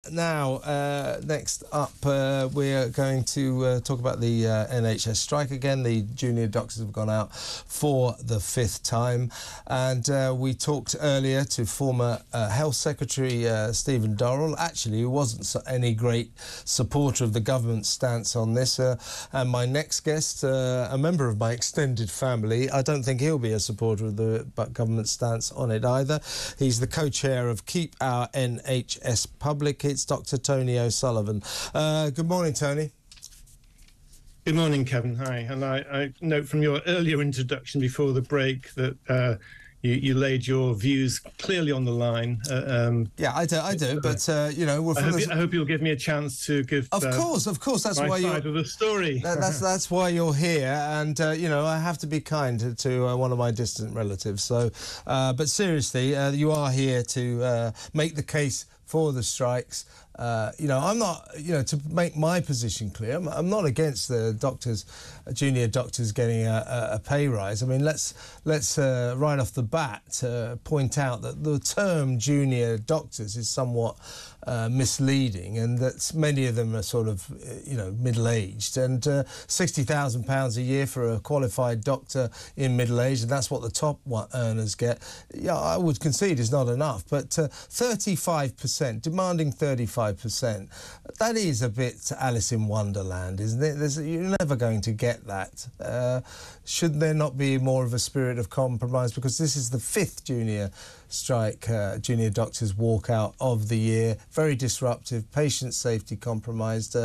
Now, next up, we're going to talk about the NHS strike again. The junior doctors have gone out for the fifth time. And we talked earlier to former Health Secretary Stephen Dorrell, actually, who wasn't any great supporter of the government's stance on this. And my next guest, a member of my extended family, I don't think he'll be a supporter of the government stance on it either. He's the co-chair of Keep Our NHS Public. It's Dr. Tony O'Sullivan. Good morning, Tony. Good morning, Kevin. Hi. And I note from your earlier introduction before the break that you laid your views clearly on the line. Yeah, I do. But you know, I hope you'll give me a chance to give. Of course. That's why side of the story. That's why you're here, and you know, I have to be kind to one of my distant relatives. So, but seriously, you are here to make the case for the strikes. You know, I'm not, you know, to make my position clear, I'm not against the doctors, junior doctors getting a pay rise. I mean, let's right off the bat point out that the term junior doctors is somewhat misleading, and that many of them are sort of, you know, middle-aged, and £60,000 a year for a qualified doctor in middle age, and that's what the top earners get. Yeah, I would concede is not enough, but 35%, demanding 35%, that is a bit Alice in Wonderland, isn't it? You're never going to get that. Should there not be more of a spirit of compromise? Because this is the fifth junior strike, junior doctors walk out of the year. Very disruptive, patient safety compromised.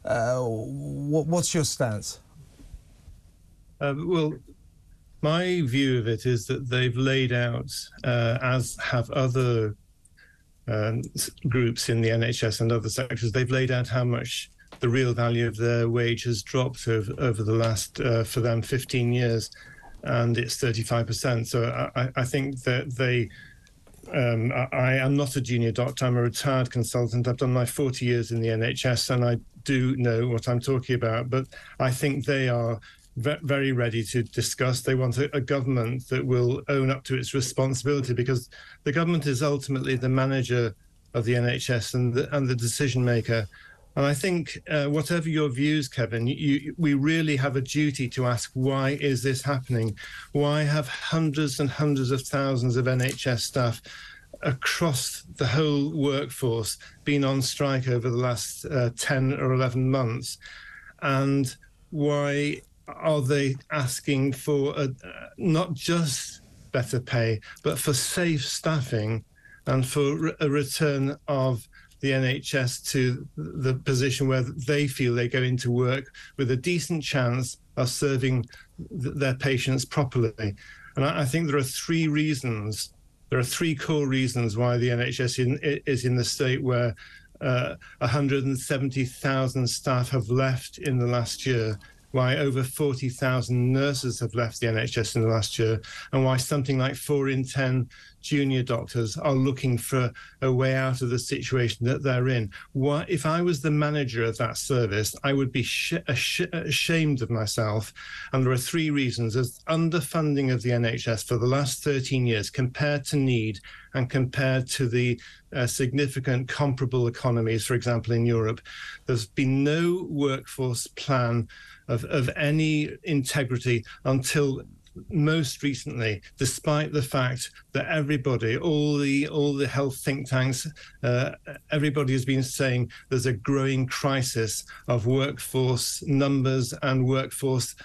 What's your stance? Well, my view of it is that they've laid out, as have other groups in the NHS and other sectors, they've laid out how much the real value of their wage has dropped over the last, for them, 15 years. And it's 35%. So I think that I am not a junior doctor. I'm a retired consultant. I've done my 40 years in the NHS, and I do know what I'm talking about. But I think they are very ready to discuss. They want a government that will own up to its responsibility, because the government is ultimately the manager of the NHS and the decision maker. And I think whatever your views, Kevin, we really have a duty to ask, why is this happening? Why have hundreds and hundreds of thousands of NHS staff across the whole workforce been on strike over the last 10 or 11 months? And why are they asking for not just better pay, but for safe staffing and for a return of the NHS to the position where they feel they go into work with a decent chance of serving their patients properly? And I think there are three reasons. There are three core reasons why the NHS is in the state where 170,000 staff have left in the last year, why over 40,000 nurses have left the NHS in the last year, and why something like 4 in 10 junior doctors are looking for a way out of the situation that they're in. If I was the manager of that service, I would be ashamed of myself. And there are three reasons. There's underfunding of the NHS for the last 13 years compared to need and compared to the significant comparable economies, for example, in Europe. There's been no workforce plan of any integrity until most recently, despite the fact that everybody, all the health think tanks, everybody has been saying there's a growing crisis of workforce numbers and workforce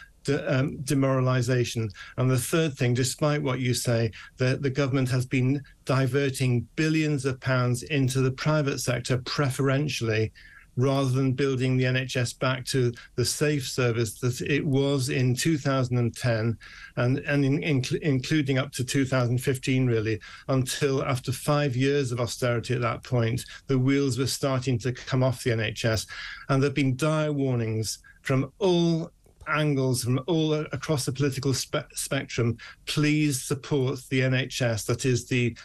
demoralization. And the third thing, despite what you say, the government has been diverting billions of pounds into the private sector preferentially, rather than building the NHS back to the safe service that it was in 2010 and including up to 2015, really, until after 5 years of austerity at that point, the wheels were starting to come off the NHS. And there have been dire warnings from all angles, from all across the political spectrum. Please support the NHS. That is the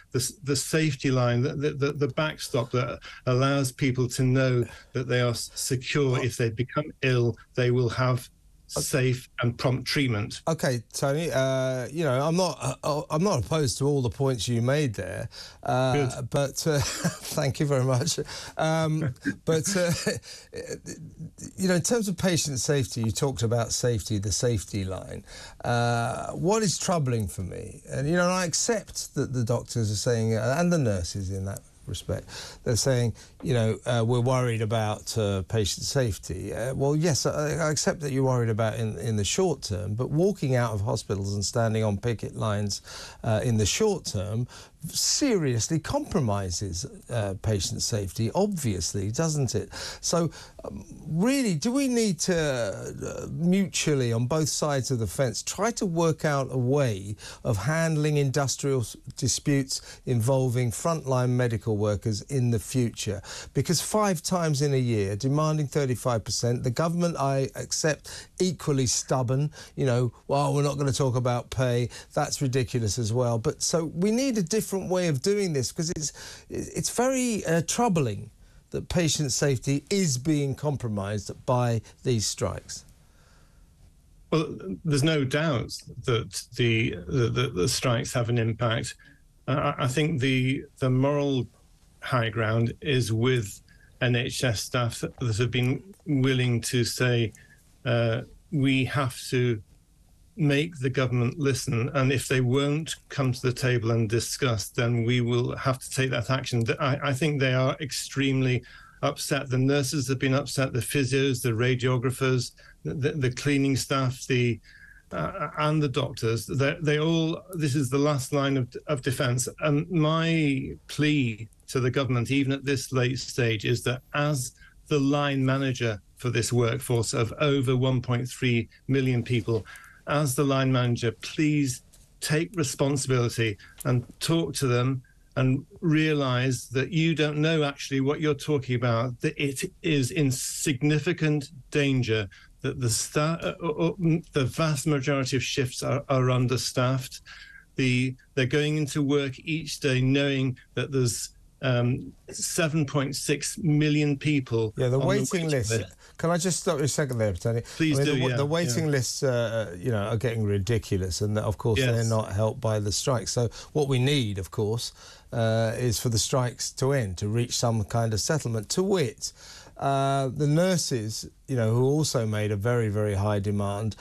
safety line, the backstop that allows people to know that they are secure. If they become ill, they will have safe and prompt treatment. Okay, Tony. You know, I'm not opposed to all the points you made there, but thank you very much. But you know, in terms of patient safety, you talked about safety, the safety line. What is troubling for me, and you know, I accept that the doctors are saying, and the nurses in that respect, they're saying, you know, we're worried about patient safety. Well, yes, I accept that you're worried about in the short term, but walking out of hospitals and standing on picket lines in the short term seriously compromises patient safety, obviously, doesn't it? So really, do we need to mutually, on both sides of the fence, try to work out a way of handling industrial disputes involving frontline medical workers in the future? Because 5 times in a year, demanding 35%, the government, I accept, equally stubborn, you know, well, we're not going to talk about pay, that's ridiculous as well. But so we need a different way of doing this, because it's very troubling that patient safety is being compromised by these strikes. Well, there's no doubt that the strikes have an impact. I think the moral high ground is with NHS staff that have been willing to say, we have to make the government listen, and if they won't come to the table and discuss, then we will have to take that action. I think they are extremely upset. The nurses have been upset, the physios, the radiographers, the cleaning staff, and the doctors. They all, this is the last line of defence. And my plea to the government, even at this late stage, is that as the line manager for this workforce of over 1.3 million people, as the line manager, please take responsibility and talk to them and realise that you don't know actually what you're talking about, that it is in significant danger, that the vast majority of shifts are understaffed. They're going into work each day knowing that there's 7.6 million people. Yeah, the waiting list. Can I just stop you a second there, Tony? Please do. The waiting lists, you know, are getting ridiculous, and of course they're not helped by the strikes. So what we need, of course, is for the strikes to end, to reach some kind of settlement. To wit, the nurses, you know, who also made a very, very high demand,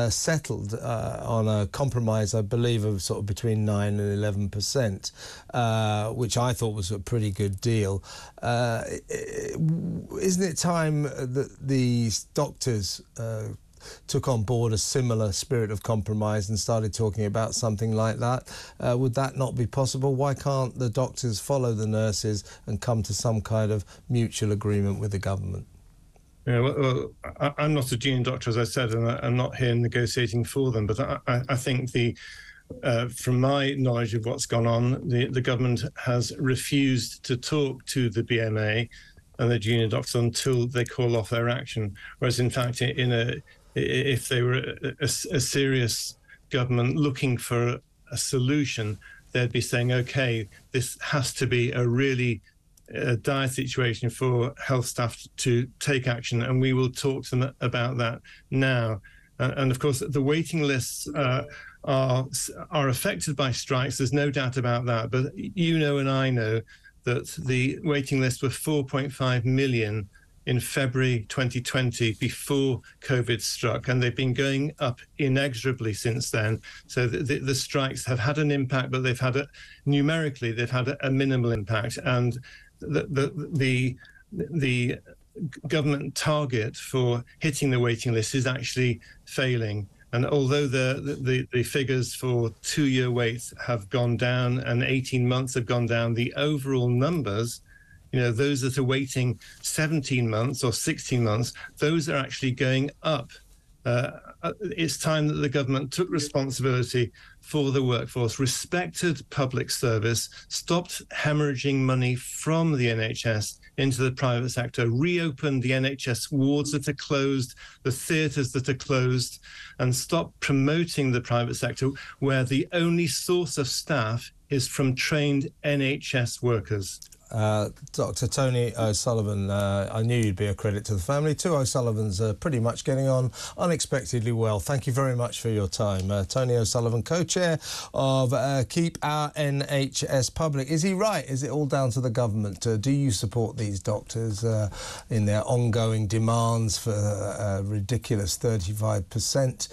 settled on a compromise, I believe, of sort of between 9 and 11%, which I thought was a pretty good deal. Isn't it time that these doctors took on board a similar spirit of compromise and started talking about something like that? Would that not be possible? Why can't the doctors follow the nurses and come to some kind of mutual agreement with the government? Yeah, well, I'm not a junior doctor, as I said, and I'm not here negotiating for them. But I think from my knowledge of what's gone on, the government has refused to talk to the BMA and the junior doctors until they call off their action. Whereas, in fact, if they were a serious government looking for a solution, they'd be saying, OK, this has to be a really dire situation for health staff to take action, and we will talk to them about that now. And of course, the waiting lists are affected by strikes. There's no doubt about that. But you know and I know that the waiting lists were 4.5 million in February 2020, before COVID struck, and they've been going up inexorably since then. So the strikes have had an impact, but they've had numerically they've had a minimal impact. And the government target for hitting the waiting list is actually failing. And although the figures for 2-year waits have gone down and 18 months have gone down, the overall numbers, you know, those that are waiting 17 months or 16 months, those are actually going up. It's time that the government took responsibility for the workforce, respected public service, stopped hemorrhaging money from the NHS into the private sector, reopened the NHS wards that are closed, the theatres that are closed, and stopped promoting the private sector where the only source of staff is from trained NHS workers. Dr. Tony O'Sullivan, I knew you'd be a credit to the family. Two O'Sullivans are pretty much getting on unexpectedly well. Thank you very much for your time. Tony O'Sullivan, co-chair of Keep Our NHS Public. Is he right? Is it all down to the government? Do you support these doctors in their ongoing demands for a ridiculous 35%?